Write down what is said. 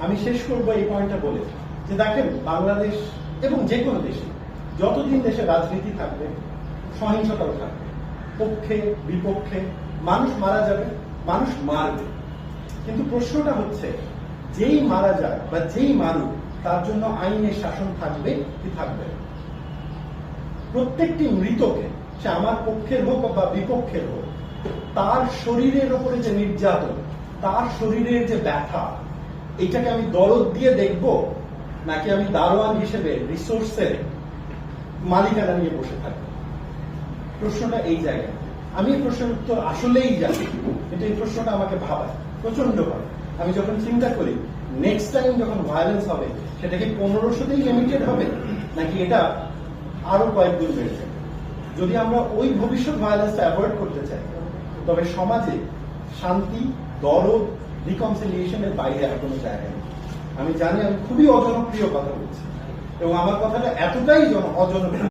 আমি শেষ করবো এই পয়েন্টটা বলে যে দেখেন, বাংলাদেশ এবং যে কোনো দেশে যতদিন দেশে রাজনীতি থাকবে, সহিংসতাও থাকবে, পক্ষে বিপক্ষে মানুষ মারা যাবে, মানুষ মারবে। কিন্তু প্রশ্নটা হচ্ছে, যেই মারা যায় বা যেই মারুক, তার জন্য আইনের শাসন থাকবে কি থাকবে না? প্রত্যেকটি মৃতকে, সে আমার পক্ষের হোক বা বিপক্ষের হোক, তার শরীরের উপরে যে নির্যাতন, তার শরীরের যে ব্যথা, এটাকে আমি দরদ দিয়ে দেখব, নাকি আমি দারোয়ান হিসেবে রিসোর্সের মালিকানা নিয়ে বসে থাকবো? প্রশ্নটা এই জায়গায়। আমি এই প্রশ্নের উত্তর আসলেই জানি, কিন্তু এই প্রশ্নটা আমাকে ভাবায় প্রচন্ড ভাবে। আমি যখন চিন্তা করি নেক্সট টাইম যখন ভায়োলেন্স হবে, সেটা কি 1500তেই লিমিটেড হবে, নাকি এটা আরো কয়েক গুণ বেড়ে যাবে? যদি আমরা ওই ভবিষ্যৎ ভায়োলেন্সটা অ্যাভয়েড করতে চাই, তবে সমাজে শান্তি, দরদ, রিকনসিলিয়েশনের বাইরে আর কোনো জায়গা নেই। আমি জানি আমি খুবই অজনপ্রিয় কথা বলছি, এবং আমার কথাটা এতটাই অজনপ্রিয়